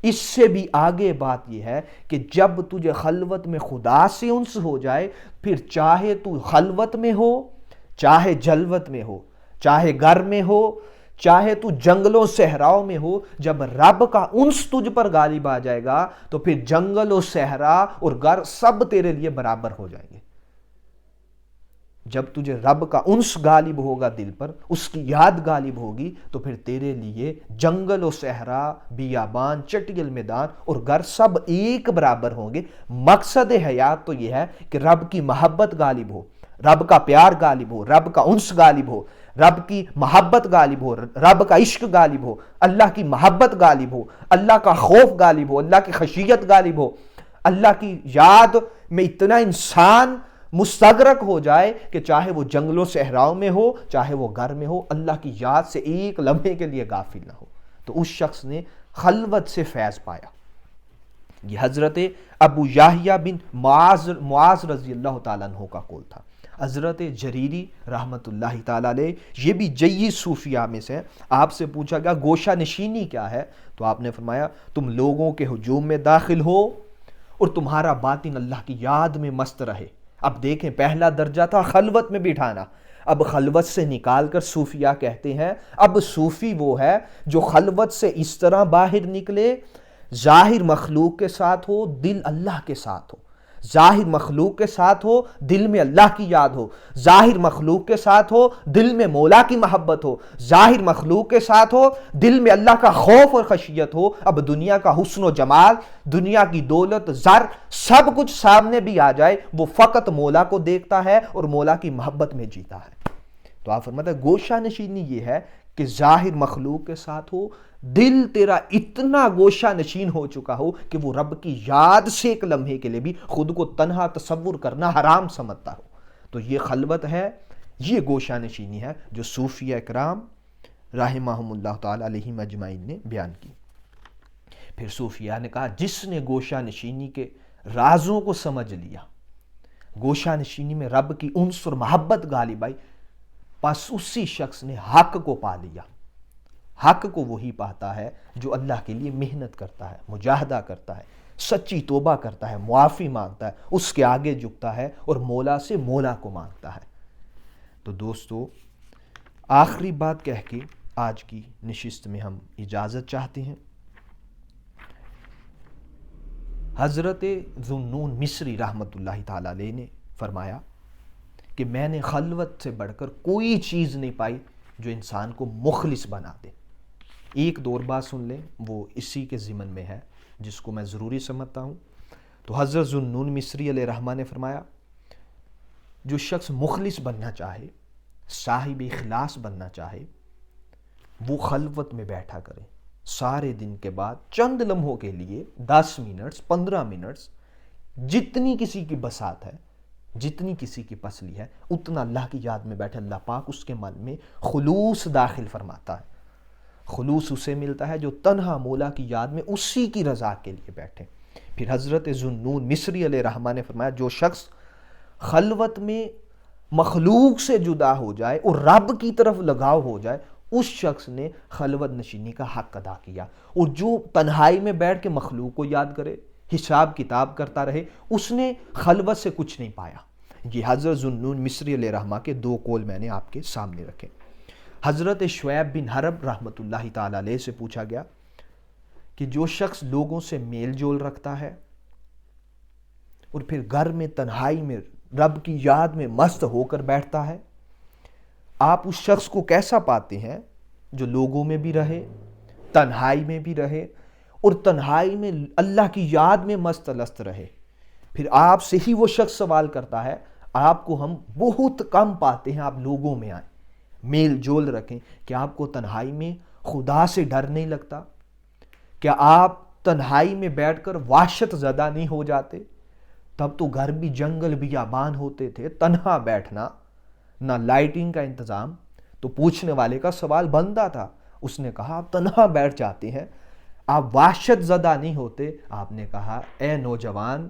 اس سے بھی آگے بات یہ ہے کہ جب تجھے خلوت میں خدا سے انس ہو جائے، پھر چاہے تو خلوت میں ہو، چاہے جلوت میں ہو، چاہے گھر میں ہو، چاہے تو جنگلوں صحراؤں میں ہو، جب رب کا انس تجھ پر غالب آ جائے گا تو پھر جنگل و صحرا اور گھر سب تیرے لیے برابر ہو جائیں گے۔ جب تجھے رب کا انس غالب ہوگا دل پر، اس کی یاد غالب ہوگی، تو پھر تیرے لیے جنگل و صحرا، بیابان، چٹیل میدان اور گھر سب ایک برابر ہوں گے۔ مقصد حیات تو یہ ہے کہ رب کی محبت غالب ہو، رب کا پیار غالب ہو، رب کا انس غالب ہو، رب کی محبت غالب ہو، رب کا عشق غالب ہو، اللہ کی محبت غالب ہو، اللہ کا خوف غالب ہو، اللہ کی خشیت غالب ہو، اللہ کی یاد میں اتنا انسان مستغرق ہو جائے کہ چاہے وہ جنگلوں صحراؤں میں ہو، چاہے وہ گھر میں ہو، اللہ کی یاد سے ایک لمحے کے لیے غافل نہ ہو۔ تو اس شخص نے خلوت سے فیض پایا۔ یہ حضرت ابو یحییٰ بن معاذ رضی اللہ تعالیٰ عنہ کا قول تھا۔ حضرت جریری رحمت اللہ تعالیٰ علیہ یہ بھی جید صوفیاء میں سے، آپ سے پوچھا گیا گوشہ نشینی کیا ہے، تو آپ نے فرمایا تم لوگوں کے ہجوم میں داخل ہو اور تمہارا باطن اللہ کی یاد میں مست رہے۔ اب دیکھیں، پہلا درجہ تھا خلوت میں بٹھانا، اب خلوت سے نکال کر صوفیاء کہتے ہیں اب صوفی وہ ہے جو خلوت سے اس طرح باہر نکلے، ظاہر مخلوق کے ساتھ ہو، دل اللہ کے ساتھ ہو، ظاہر مخلوق کے ساتھ ہو، دل میں اللہ کی یاد ہو، ظاہر مخلوق کے ساتھ ہو، دل میں مولا کی محبت ہو، ظاہر مخلوق کے ساتھ ہو، دل میں اللہ کا خوف اور خشیت ہو۔ اب دنیا کا حسن و جمال، دنیا کی دولت، زر، سب کچھ سامنے بھی آ جائے، وہ فقط مولا کو دیکھتا ہے اور مولا کی محبت میں جیتا ہے۔ تو آپ فرماتے ہیں گوشہ نشینی یہ ہے کہ ظاہر مخلوق کے ساتھ ہو، دل تیرا اتنا گوشہ نشین ہو چکا ہو کہ وہ رب کی یاد سے ایک لمحے کے لیے بھی خود کو تنہا تصور کرنا حرام سمجھتا ہو۔ تو یہ خلوت ہے، یہ گوشہ نشینی ہے جو صوفیاء کرام رحمہم اللہ تعالی علیہم اجمعین نے بیان کی۔ پھر صوفیاء نے کہا جس نے گوشہ نشینی کے رازوں کو سمجھ لیا، گوشہ نشینی میں رب کی انس اور محبت غالب آئی، پس اسی شخص نے حق کو پا لیا۔ حق کو وہی پاتا ہے جو اللہ کے لیے محنت کرتا ہے، مجاہدہ کرتا ہے، سچی توبہ کرتا ہے، معافی مانگتا ہے، اس کے آگے جھکتا ہے اور مولا سے مولا کو مانگتا ہے۔ تو دوستو، آخری بات کہہ کے آج کی نشست میں ہم اجازت چاہتے ہیں۔ حضرت ذوالنون مصری رحمت اللہ تعالی علیہ نے فرمایا کہ میں نے خلوت سے بڑھ کر کوئی چیز نہیں پائی جو انسان کو مخلص بنا دے۔ ایک دور بات سن لیں، وہ اسی کے ضمن میں ہے جس کو میں ضروری سمجھتا ہوں۔ تو حضرت ذوالنون مصری علیہ رحمہ نے فرمایا جو شخص مخلص بننا چاہے، صاحب اخلاص بننا چاہے، وہ خلوت میں بیٹھا کرے، سارے دن کے بعد چند لمحوں کے لیے 10 منٹ 15 منٹ، جتنی کسی کی بساط ہے، جتنی کسی کی پسلی ہے، اتنا اللہ کی یاد میں بیٹھے، اللہ پاک اس کے من میں خلوص داخل فرماتا ہے۔ خلوص اسے ملتا ہے جو تنہا مولا کی یاد میں اسی کی رضا کے لیے بیٹھے۔ پھر حضرت ذوالنون مصری علیہ رحمہ نے فرمایا جو شخص خلوت میں مخلوق سے جدا ہو جائے اور رب کی طرف لگاؤ ہو جائے، اس شخص نے خلوت نشینی کا حق ادا کیا۔ اور جو تنہائی میں بیٹھ کے مخلوق کو یاد کرے، حساب کتاب کرتا رہے، اس نے خلوت سے کچھ نہیں پایا۔ یہ حضرت ذوالنون مصری علیہ رحمہ کے 2 قول میں نے آپ کے سامنے رکھے۔ حضرت شعیب بن حرب رحمت اللہ تعالی علیہ سے پوچھا گیا کہ جو شخص لوگوں سے میل جول رکھتا ہے اور پھر گھر میں تنہائی میں رب کی یاد میں مست ہو کر بیٹھتا ہے، آپ اس شخص کو کیسا پاتے ہیں جو لوگوں میں بھی رہے، تنہائی میں بھی رہے اور تنہائی میں اللہ کی یاد میں مست لست رہے؟ پھر آپ سے ہی وہ شخص سوال کرتا ہے آپ کو ہم بہت کم پاتے ہیں، آپ لوگوں میں آئیں، میل جول رکھیں، کیا آپ کو تنہائی میں خدا سے ڈر نہیں لگتا؟ کیا آپ تنہائی میں بیٹھ کر وحشت زدہ نہیں ہو جاتے؟ تب تو گھر بھی جنگل بیابان ہوتے تھے، تنہا بیٹھنا، نہ لائٹنگ کا انتظام۔ تو پوچھنے والے کا سوال بنتا تھا، اس نے کہا آپ تنہا بیٹھ جاتے ہیں، آپ وحشت زدہ نہیں ہوتے؟ آپ نے کہا اے نوجوان،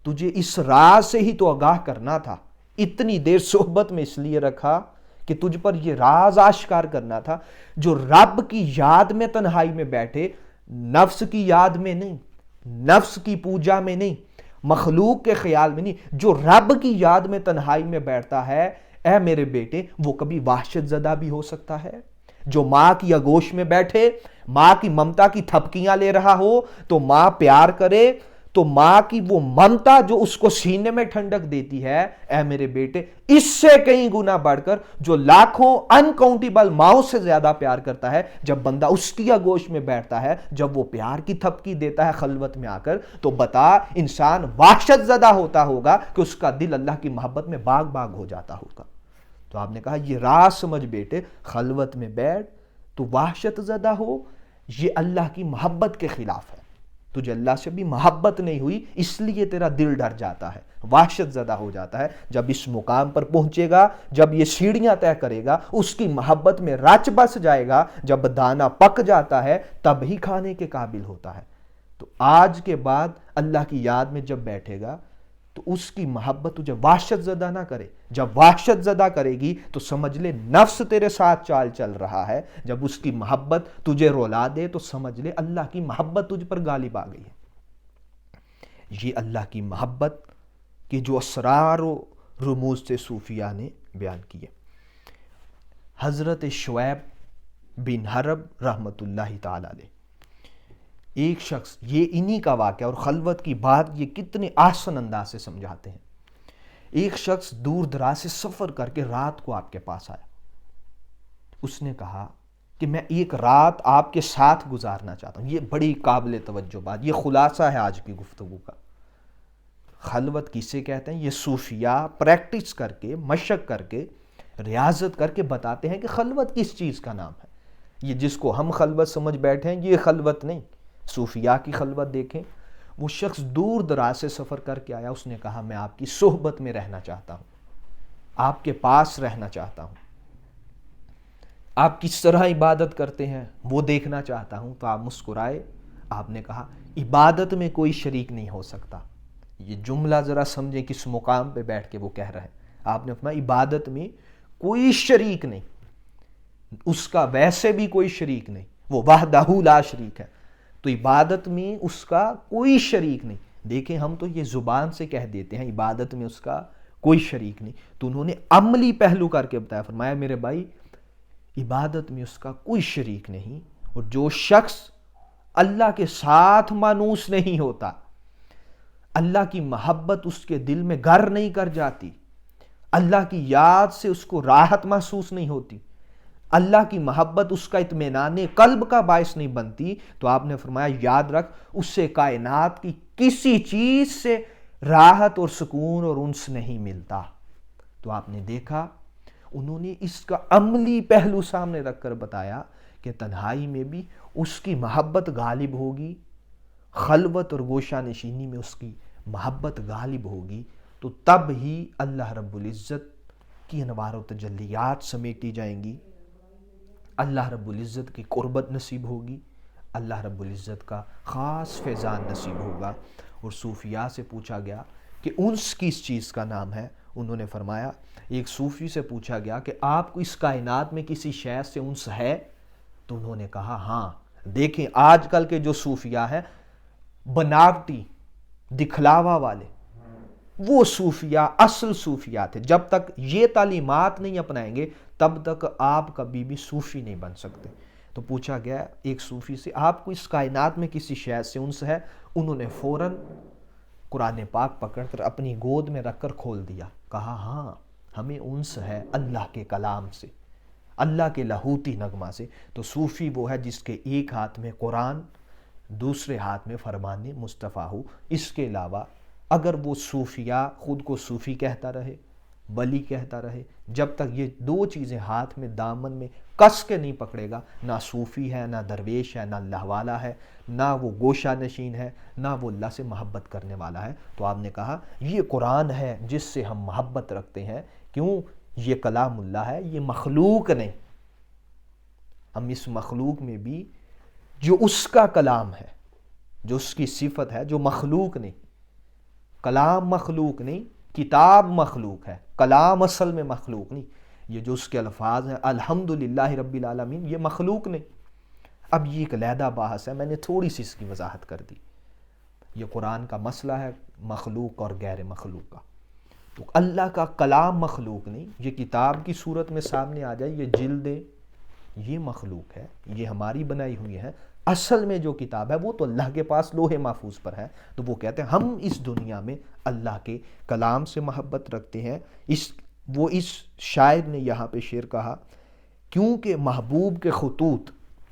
تجھے اس راز سے ہی تو آگاہ کرنا تھا، اتنی دیر صحبت میں اس لیے رکھا کہ تجھ پر یہ راز آشکار کرنا تھا۔ جو رب کی یاد میں تنہائی میں بیٹھے، نفس کی یاد میں نہیں، نفس کی پوجا میں نہیں، مخلوق کے خیال میں نہیں، جو رب کی یاد میں تنہائی میں بیٹھتا ہے، اے میرے بیٹے، وہ کبھی وحشت زدہ بھی ہو سکتا ہے۔ جو ماں کی آغوش میں بیٹھے، ماں کی ممتا کی تھپکیاں لے رہا ہو تو ماں پیار کرے تو ماں کی وہ ممتا جو اس کو سینے میں ٹھنڈک دیتی ہے، اے میرے بیٹے، اس سے کئی گنا بڑھ کر جو لاکھوں انکاؤنٹیبل ماؤں سے زیادہ پیار کرتا ہے، جب بندہ اس کی آغوش میں بیٹھتا ہے، جب وہ پیار کی تھپکی دیتا ہے خلوت میں آ کر، تو بتا انسان وحشت زدہ ہوتا ہوگا کہ اس کا دل اللہ کی محبت میں باغ باغ ہو جاتا ہوگا۔ تو آپ نے کہا یہ راز سمجھ بیٹے، خلوت میں بیٹھ تو وحشت زدہ ہو، یہ اللہ کی محبت کے خلاف ہے۔ تجھے اللہ سے بھی محبت نہیں ہوئی، اس لیے تیرا دل ڈر جاتا ہے، وحشت زدہ ہو جاتا ہے۔ جب اس مقام پر پہنچے گا، جب یہ سیڑھیاں طے کرے گا، اس کی محبت میں رچ بس جائے گا، جب دانہ پک جاتا ہے تب ہی کھانے کے قابل ہوتا ہے۔ تو آج کے بعد اللہ کی یاد میں جب بیٹھے گا تو اس کی محبت تجھے وحشت زدہ نہ کرے۔ جب وحشت زدہ کرے گی تو سمجھ لے نفس تیرے ساتھ چال چل رہا ہے، جب اس کی محبت تجھے رولا دے تو سمجھ لے اللہ کی محبت تجھ پر غالب آ گئی ہے۔ یہ اللہ کی محبت کے جو اسرار و رموز سے صوفیاء نے بیان کیے۔ حضرت شعیب بن حرب رحمت اللہ تعالی علیہ، ایک شخص، یہ انہی کا واقعہ اور خلوت کی بات یہ کتنے آسان انداز سے سمجھاتے ہیں۔ ایک شخص دور دراز سے سفر کر کے رات کو آپ کے پاس آیا۔ اس نے کہا کہ میں ایک رات آپ کے ساتھ گزارنا چاہتا ہوں۔ یہ بڑی قابل توجہ بات، یہ خلاصہ ہے آج کی گفتگو کا۔ خلوت کسے کہتے ہیں؟ یہ صوفیاء پریکٹس کر کے، مشق کر کے، ریاضت کر کے بتاتے ہیں کہ خلوت کس چیز کا نام ہے۔ یہ جس کو ہم خلوت سمجھ بیٹھے ہیں یہ خلوت نہیں۔ صوفیاء کی خلوت دیکھیں، وہ شخص دور دراز سے سفر کر کے آیا، اس نے کہا میں آپ کی صحبت میں رہنا چاہتا ہوں، آپ کے پاس رہنا چاہتا ہوں، آپ کس طرح عبادت کرتے ہیں وہ دیکھنا چاہتا ہوں۔ تو آپ مسکرائے، آپ نے کہا عبادت میں کوئی شریک نہیں ہو سکتا۔ یہ جملہ ذرا سمجھیں کس مقام پہ بیٹھ کے وہ کہہ رہے ہیں۔ آپ نے فرمایا عبادت میں کوئی شریک نہیں، اس کا ویسے بھی کوئی شریک نہیں، وہ وحدہ لا شریک ہے، تو عبادت میں اس کا کوئی شریک نہیں۔ دیکھیں ہم تو یہ زبان سے کہہ دیتے ہیں عبادت میں اس کا کوئی شریک نہیں، تو انہوں نے عملی پہلو کر کے بتایا، فرمایا میرے بھائی عبادت میں اس کا کوئی شریک نہیں، اور جو شخص اللہ کے ساتھ مانوس نہیں ہوتا، اللہ کی محبت اس کے دل میں گھر نہیں کر جاتی، اللہ کی یاد سے اس کو راحت محسوس نہیں ہوتی، اللہ کی محبت اس کا اطمینان قلب کا باعث نہیں بنتی، تو آپ نے فرمایا یاد رکھ اس سے کائنات کی کسی چیز سے راحت اور سکون اور انس نہیں ملتا۔ تو آپ نے دیکھا انہوں نے اس کا عملی پہلو سامنے رکھ کر بتایا کہ تنہائی میں بھی اس کی محبت غالب ہوگی، خلوت اور گوشہ نشینی میں اس کی محبت غالب ہوگی، تو تب ہی اللہ رب العزت کی انوار و تجلیات سمیٹی جائیں گی، اللہ رب العزت کی قربت نصیب ہوگی، اللہ رب العزت کا خاص فیضان نصیب ہوگا۔ اور صوفیاء سے پوچھا گیا کہ انس کس چیز کا نام ہے؟ انہوں نے فرمایا، ایک صوفی سے پوچھا گیا کہ آپ کو اس کائنات میں کسی شے سے انس ہے؟ تو انہوں نے کہا ہاں۔ دیکھیں آج کل کے جو صوفیاء ہیں بناوٹی دکھلاوا والے، وہ صوفیاء اصل صوفیاء تھے۔ جب تک یہ تعلیمات نہیں اپنائیں گے تب تک آپ کبھی بھی صوفی نہیں بن سکتے۔ تو پوچھا گیا ایک صوفی سے آپ کو اس کائنات میں کسی شے سے انس ہے؟ انہوں نے فوراً قرآن پاک پکڑ کر اپنی گود میں رکھ کر کھول دیا، کہا ہاں ہمیں انس ہے اللہ کے کلام سے، اللہ کے لاہوتی نغمہ سے۔ تو صوفی وہ ہے جس کے ایک ہاتھ میں قرآن، دوسرے ہاتھ میں فرمان مصطفیٰ ہو۔ اس کے علاوہ اگر وہ صوفیاء خود کو صوفی کہتا رہے، ولی کہتا رہے، جب تک یہ دو چیزیں ہاتھ میں دامن میں کس کے نہیں پکڑے گا، نہ صوفی ہے، نہ درویش ہے، نہ اللہ والا ہے، نہ وہ گوشہ نشین ہے، نہ وہ اللہ سے محبت کرنے والا ہے۔ تو آپ نے کہا یہ قرآن ہے جس سے ہم محبت رکھتے ہیں، کیوں؟ یہ کلام اللہ ہے، یہ مخلوق نہیں۔ ہم اس مخلوق میں بھی جو اس کا کلام ہے، جو اس کی صفت ہے، جو مخلوق نہیں، کلام مخلوق نہیں، کتاب مخلوق ہے، کلام اصل میں مخلوق نہیں۔ یہ جو اس کے الفاظ ہیں الحمدللہ رب العالمین، یہ مخلوق نہیں۔ اب یہ ایک علیحدہ بحث ہے، میں نے تھوڑی سی اس کی وضاحت کر دی۔ یہ قرآن کا مسئلہ ہے مخلوق اور غیر مخلوق کا۔ تو اللہ کا کلام مخلوق نہیں، یہ کتاب کی صورت میں سامنے آ جائے، یہ جلدیں یہ مخلوق ہے، یہ ہماری بنائی ہوئی ہے، اصل میں جو کتاب ہے وہ تو اللہ کے پاس لوح محفوظ پر ہے۔ تو وہ کہتے ہیں ہم اس دنیا میں اللہ کے کلام سے محبت رکھتے ہیں۔ اس شاعر نے یہاں پہ شعر کہا، کیونکہ محبوب کے خطوط،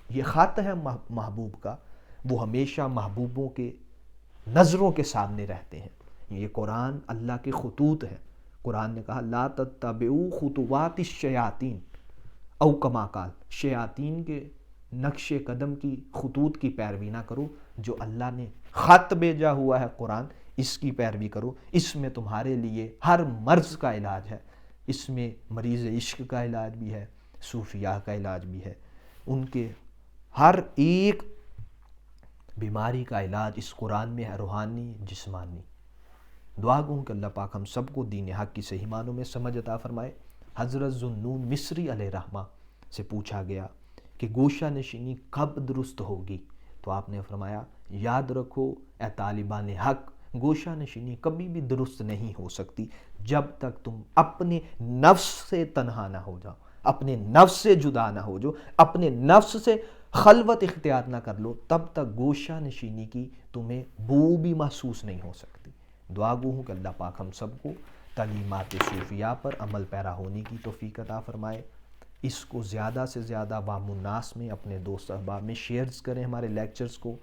یہ خط ہے محبوب کا، وہ ہمیشہ محبوبوں کے نظروں کے سامنے رہتے ہیں۔ یہ قرآن اللہ کے خطوط ہے۔ قرآن نے کہا لا تتبعوا خطوات الشیاطین، او کما قال، شیاطین کے نقش قدم کی، خطوط کی پیروی نہ کرو، جو اللہ نے خط بھیجا ہوا ہے قرآن، اس کی پیروی کرو۔ اس میں تمہارے لیے ہر مرض کا علاج ہے، اس میں مریض عشق کا علاج بھی ہے، صوفیاء کا علاج بھی ہے، ان کے ہر ایک بیماری کا علاج اس قرآن میں ہے، روحانی جسمانی۔ دعا گوں کہ اللہ پاک ہم سب کو دین حق کی صحیح معنوں میں سمجھ عطا فرمائے۔ حضرت ذوالنون مصری علیہ رحمہ سے پوچھا گیا کہ گوشہ نشینی کب درست ہوگی، تو آپ نے فرمایا یاد رکھو اے طالبان حق، گوشہ نشینی کبھی بھی درست نہیں ہو سکتی جب تک تم اپنے نفس سے تنہا نہ ہو جاؤ، اپنے نفس سے جدا نہ ہو جاؤ، اپنے نفس سے خلوت اختیار نہ کر لو، تب تک گوشہ نشینی کی تمہیں بو بھی محسوس نہیں ہو سکتی۔ دعا گو ہوں کہ اللہ پاک ہم سب کو تعلیمات صوفیاء پر عمل پیرا ہونے کی توفیق عطا فرمائے۔ اس کو زیادہ سے زیادہ عوام الناس میں، اپنے دوست احباب میں شیئرز کریں ہمارے لیکچرز کو۔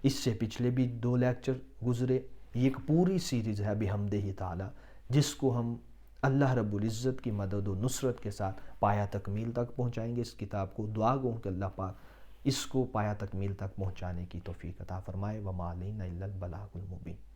اس سے پچھلے بھی 2 لیکچر گزرے، یہ ایک پوری سیریز ہے بحمدہ تعالی، جس کو ہم اللہ رب العزت کی مدد و نصرت کے ساتھ پایا تکمیل تک پہنچائیں گے۔ اس کتاب کو دعا گو کہ اللہ پاک اس کو پایا تکمیل تک پہنچانے کی توفیق عطا فرمائے۔ وما علینا الا البلاغ المبین۔